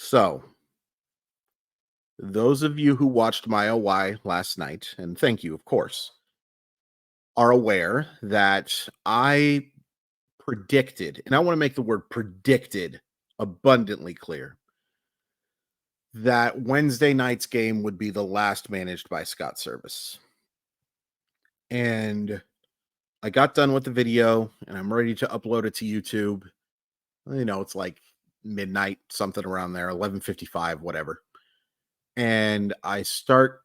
So, those of you who watched my OY last night, and thank you, of course, are aware that I predicted, and I want to make the word predicted abundantly clear, that Wednesday night's game would be the last managed by Scott Servais. And I got done with the video and I'm ready to upload it to YouTube. It's like midnight, something around there, 11:55, whatever. And I start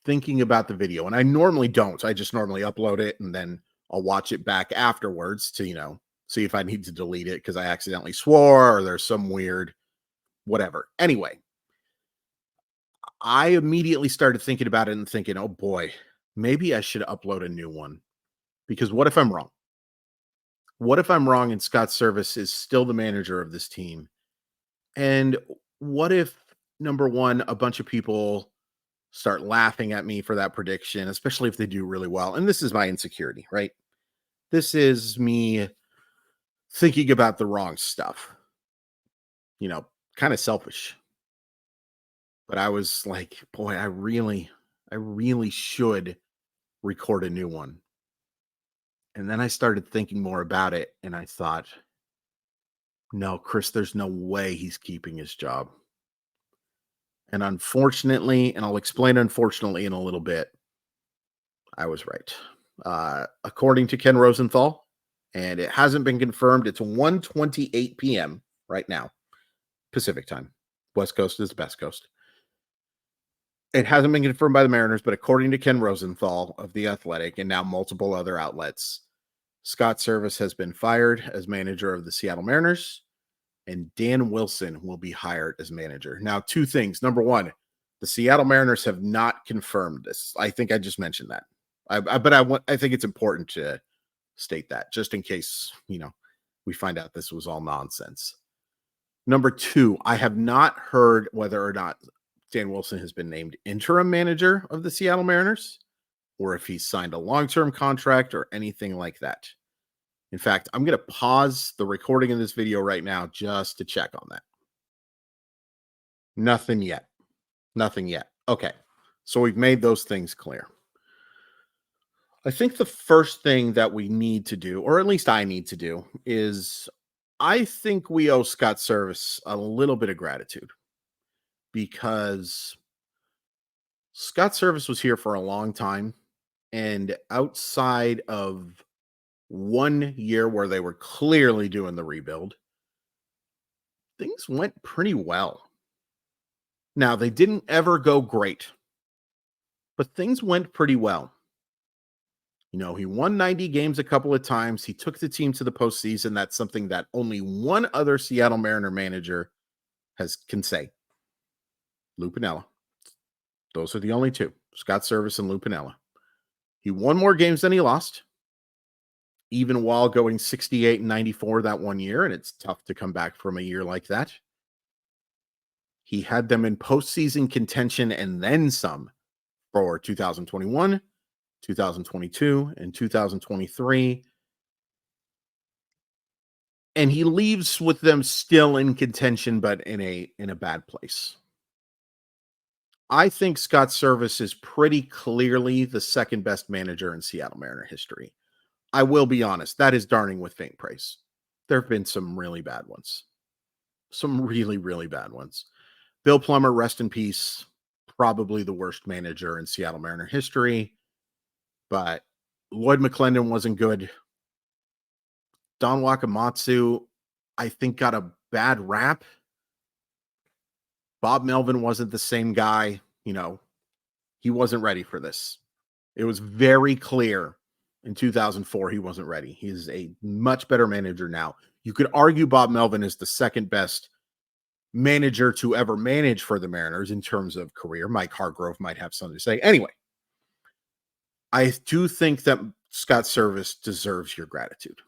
thinking about the video, and I normally don't. I just normally upload it and then I'll watch it back afterwards to, see if I need to delete it because I accidentally swore or there's some weird whatever. Anyway, I immediately started thinking about it and thinking, oh boy, maybe I should upload a new one because what if I'm wrong? What if I'm wrong and Scott Servais is still the manager of this team? And what if, number one, a bunch of people start laughing at me for that prediction, especially if they do really well? And this is my insecurity, right? This is me thinking about the wrong stuff, kind of selfish. But I was like, boy, I really should record a new one. And then I started thinking more about it and I thought, no, Chris, there's no way he's keeping his job. And unfortunately, and I'll explain unfortunately in a little bit, I was right. According to Ken Rosenthal, and it hasn't been confirmed, it's 1:28 p.m. right now, Pacific time. West Coast is the best coast. It hasn't been confirmed by the Mariners, but according to Ken Rosenthal of The Athletic and now multiple other outlets, Scott Servais has been fired as manager of the Seattle Mariners, and Dan Wilson will be hired as manager. Now, two things. Number one, the Seattle Mariners have not confirmed this. I think I just mentioned that. I think it's important to state that just in case, we find out this was all nonsense. Number two, I have not heard whether or not Dan Wilson has been named interim manager of the Seattle Mariners or if he's signed a long-term contract or anything like that. In fact, I'm going to pause the recording of this video right now just to check on that. Nothing yet. Nothing yet. Okay. So we've made those things clear. I think the first thing that we need to do, or at least I need to do, is I think we owe Scott Servais a little bit of gratitude because Scott Servais was here for a long time. And outside of 1 year where they were clearly doing the rebuild, things went pretty well. Now, they didn't ever go great, but things went pretty well. He won 90 games a couple of times. He took the team to the postseason. That's something that only one other Seattle Mariner manager can say. Lou Piniella. Those are the only two, Scott Servais and Lou Piniella. He won more games than he lost, even while going 68 and 94 that 1 year, and it's tough to come back from a year like that. He had them in postseason contention and then some for 2021, 2022, and 2023. And he leaves with them still in contention, but in a bad place. I think Scott Servais is pretty clearly the second best manager in Seattle Mariner history. I will be honest, that is darning with faint praise. There have been some really bad ones. Some really, really bad ones. Bill Plummer, rest in peace, probably the worst manager in Seattle Mariner history. But Lloyd McClendon wasn't good. Don Wakamatsu, I think, got a bad rap. Bob Melvin wasn't the same guy. He wasn't ready for this. It was very clear in 2004 he wasn't ready. He's a much better manager now. You could argue Bob Melvin is the second best manager to ever manage for the Mariners in terms of career. Mike Hargrove might have something to say. Anyway, I do think that Scott Servais deserves your gratitude.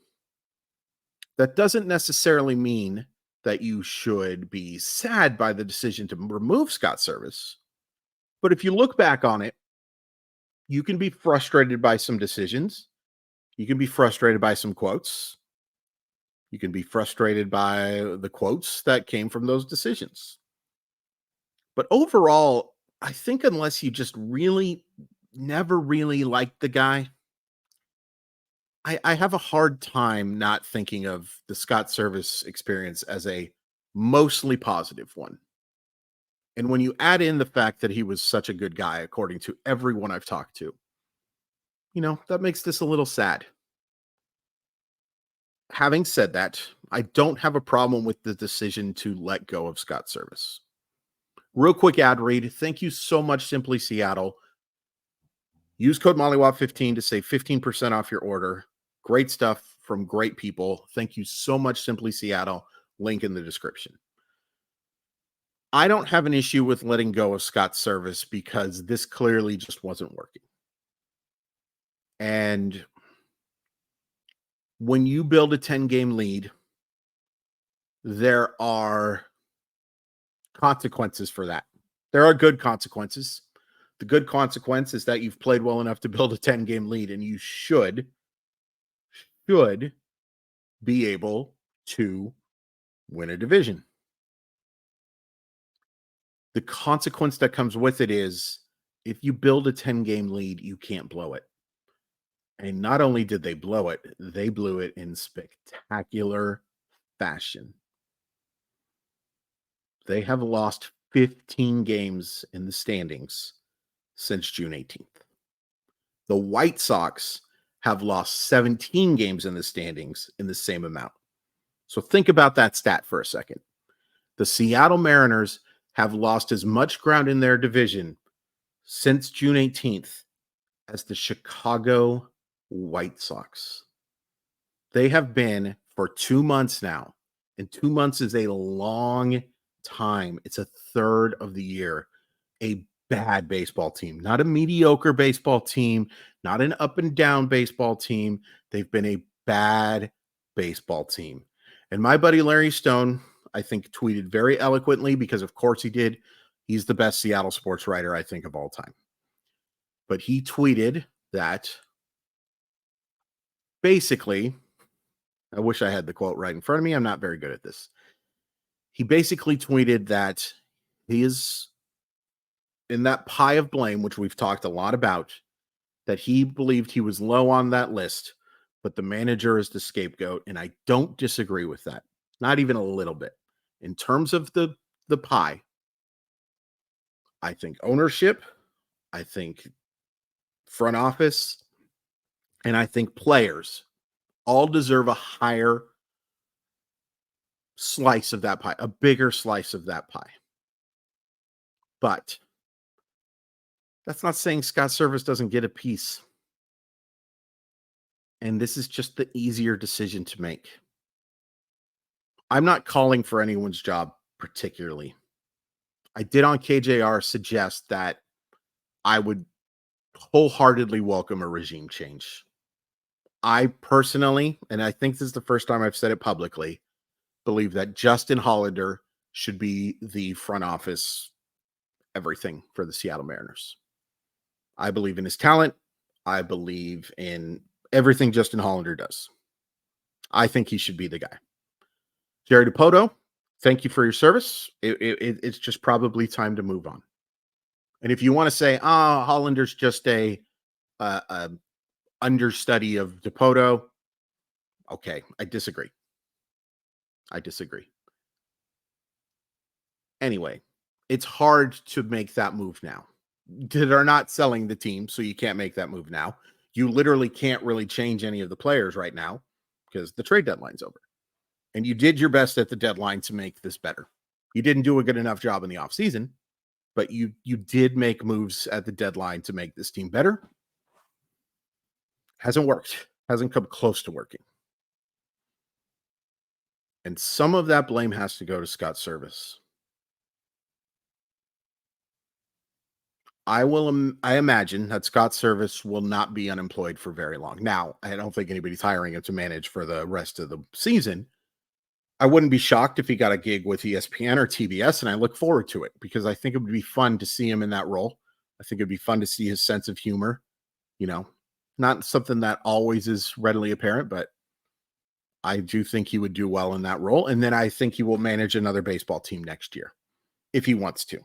That doesn't necessarily mean that you should be sad by the decision to remove Scott Servais. But if you look back on it, you can be frustrated by some decisions. You can be frustrated by some quotes. You can be frustrated by the quotes that came from those decisions. But overall, I think unless you just really never really liked the guy, I have a hard time not thinking of the Scott Service experience as a mostly positive one. And when you add in the fact that he was such a good guy, according to everyone I've talked to, that makes this a little sad. Having said that, I don't have a problem with the decision to let go of Scott Service. Real quick ad read. Thank you so much, Simply Seattle. Use code Mollywop15 to save 15% off your order. Great stuff from great people. Thank you so much, Simply Seattle. Link in the description. I don't have an issue with letting go of Scott Service because this clearly just wasn't working. And when you build a 10-game lead, there are consequences for that. There are good consequences. The good consequence is that you've played well enough to build a 10-game lead, and you should be able to win a division. The consequence that comes with it is if you build a 10-game lead, you can't blow it. And not only did they blow it, they blew it in spectacular fashion. They have lost 15 games in the standings since June 18th. The White Sox have lost 17 games in the standings in the same amount. So think about that stat for a second. The Seattle Mariners have lost as much ground in their division since June 18th as the Chicago White Sox. They have been for 2 months now, and 2 months is a long time. It's a third of the year. A bad baseball team, not a mediocre baseball team, not an up and down baseball team. They've been a bad baseball team. And my buddy Larry Stone, I think, tweeted very eloquently, because of course he did. He's the best Seattle sports writer, I think, of all time. But he tweeted that basically, I wish I had the quote right in front of me. I'm not very good at this. He basically tweeted that he is in that pie of blame, which we've talked a lot about, that he believed he was low on that list, but the manager is the scapegoat. And I don't disagree with that. Not even a little bit. In terms of the pie, I think ownership, I think front office, and I think players all deserve a higher slice of that pie, a bigger slice of that pie. But that's not saying Scott Servais doesn't get a piece. And this is just the easier decision to make. I'm not calling for anyone's job particularly. I did on KJR suggest that I would wholeheartedly welcome a regime change. I personally, and I think this is the first time I've said it publicly, believe that Justin Hollander should be the front office everything for the Seattle Mariners. I believe in his talent. I believe in everything Justin Hollander does. I think he should be the guy. Jerry DiPoto, thank you for your service. It's just probably time to move on. And if you want to say, Hollander's just a understudy of DiPoto, okay, I disagree. Anyway, it's hard to make that move now. They're not selling the team, so you can't make that move now. You literally can't really change any of the players right now because the trade deadline's over. And you did your best at the deadline to make this better. You didn't do a good enough job in the offseason, but you did make moves at the deadline to make this team better. Hasn't worked. Hasn't come close to working. And some of that blame has to go to Scott Servais. I imagine that Scott Servais will not be unemployed for very long. Now, I don't think anybody's hiring him to manage for the rest of the season. I wouldn't be shocked if he got a gig with ESPN or TBS, and I look forward to it because I think it would be fun to see him in that role. I think it'd be fun to see his sense of humor, not something that always is readily apparent, but I do think he would do well in that role. And then I think he will manage another baseball team next year if he wants to.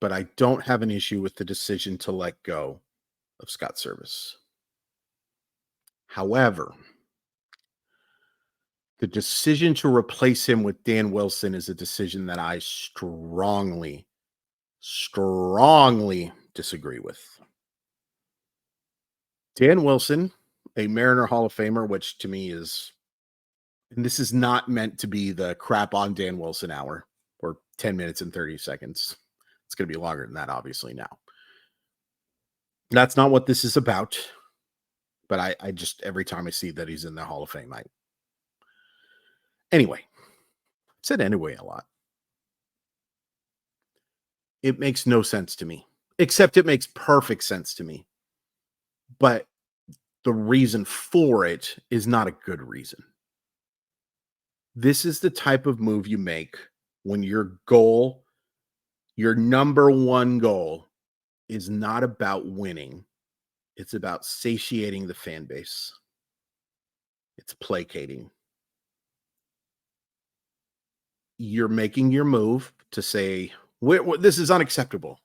but I don't have an issue with the decision to let go of Scott Servais. However, the decision to replace him with Dan Wilson is a decision that I strongly disagree with. Dan Wilson, a Mariner Hall of Famer, which to me is, and this is not meant to be the crap on Dan Wilson hour or 10 minutes and 30 seconds. It's going to be longer than that, obviously, now. That's not what this is about. But I just, every time I see that he's in the Hall of Fame, anyway, I said anyway a lot. It makes no sense to me, except it makes perfect sense to me. But the reason for it is not a good reason. This is the type of move you make when your goal, your number one goal, is not about winning. It's about satiating the fan base. It's placating. You're making your move to say, this is unacceptable.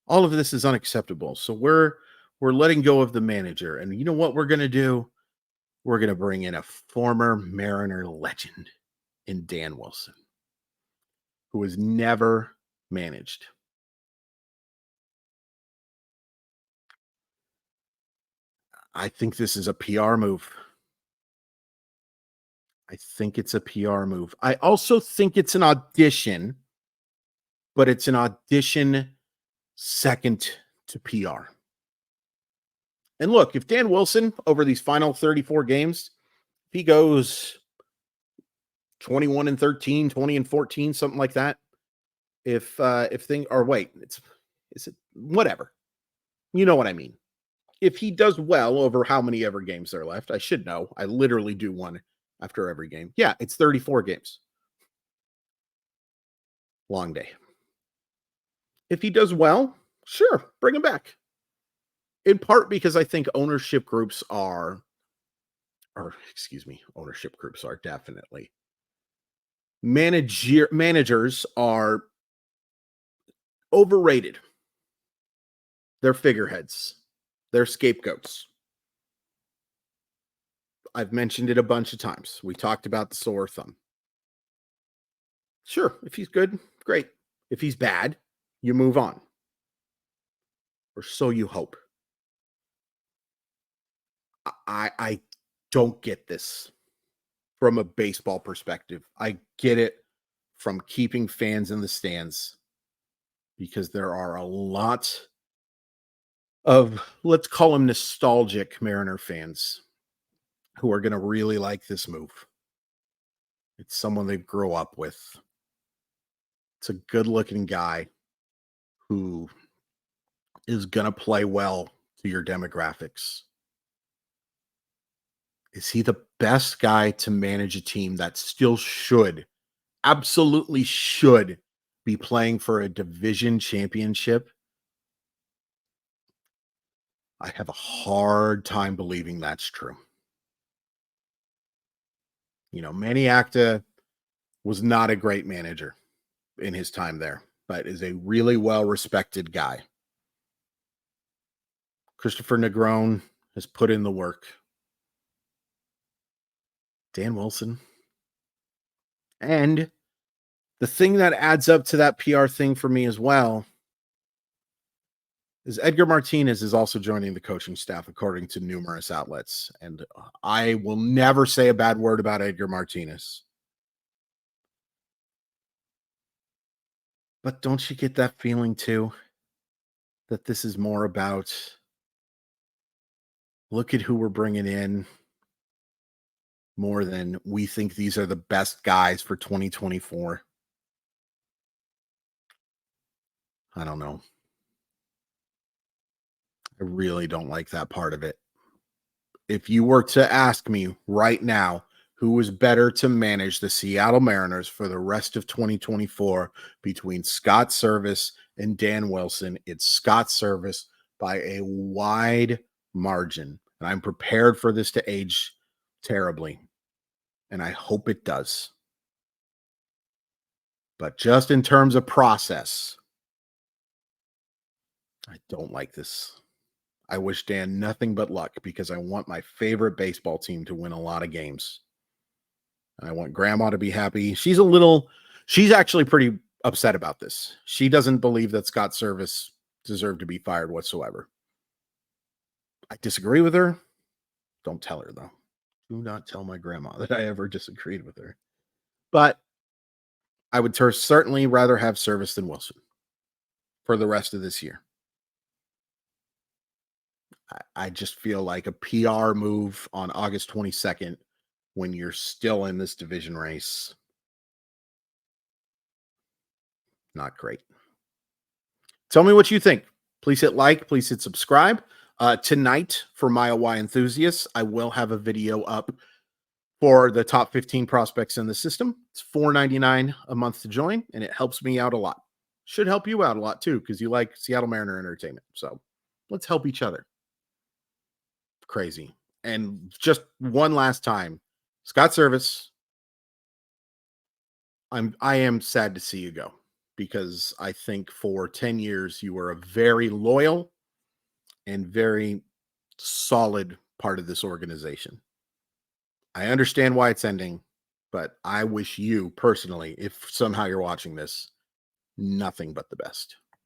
All of this is unacceptable. So we're letting go of the manager. And you know what we're going to do? We're going to bring in a former Mariner legend in Dan Wilson, who has never managed. I think this is a PR move. I think it's a PR move. I also think it's an audition, but it's an audition second to PR. And look, if Dan Wilson over these final 34 games, if he goes 21 and 13, 20 and 14, something like that, if thing or wait, is it whatever. You know what I mean? If he does well over how many ever games there are left, I should know. I literally do one after every game. Yeah, it's 34 games. Long day. If he does well, sure, bring him back. In part because I think ownership groups are definitely managers are overrated. They're figureheads. They're scapegoats. I've mentioned it a bunch of times. We talked about the sore thumb. Sure, if he's good, great. If he's bad, you move on. Or so you hope. I don't get this from a baseball perspective. I get it from keeping fans in the stands because there are a lot of, let's call them nostalgic Mariner fans who are going to really like this move. It's someone they grew up with. It's a good looking guy who is going to play well to your demographics. Is he the best guy to manage a team that still absolutely should be playing for a division championship? I have a hard time believing that's true. Manny Acta was not a great manager in his time there, but is a really well-respected guy. Christopher Negron has put in the work. Dan Wilson. And the thing that adds up to that PR thing for me as well is Edgar Martinez is also joining the coaching staff, according to numerous outlets. And I will never say a bad word about Edgar Martinez. But don't you get that feeling too? That this is more about, look at who we're bringing in, more than we think these are the best guys for 2024. I don't know. I really don't like that part of it. If you were to ask me right now, who is better to manage the Seattle Mariners for the rest of 2024 between Scott Servais and Dan Wilson, it's Scott Servais by a wide margin. And I'm prepared for this to age terribly. And I hope it does. But just in terms of process, I don't like this. I wish Dan nothing but luck because I want my favorite baseball team to win a lot of games. And I want grandma to be happy. She's actually pretty upset about this. She doesn't believe that Scott Servais deserved to be fired whatsoever. I disagree with her. Don't tell her, though. Do not tell my grandma that I ever disagreed with her. But I would certainly rather have Servais than Wilson for the rest of this year. I just feel like a PR move on August 22nd when you're still in this division race. Not great. Tell me what you think. Please hit like, please hit subscribe. Tonight, for Mile Y enthusiasts, I will have a video up for the top 15 prospects in the system. It's $4.99 a month to join, and it helps me out a lot. Should help you out a lot too, because you like Seattle Mariner entertainment. So let's help each other. Crazy. And just one last time, Scott Servais, I am sad to see you go, because I think for 10 years you were a very loyal and very solid part of this organization. I understand why it's ending, but I wish you personally, if somehow you're watching this, nothing but the best.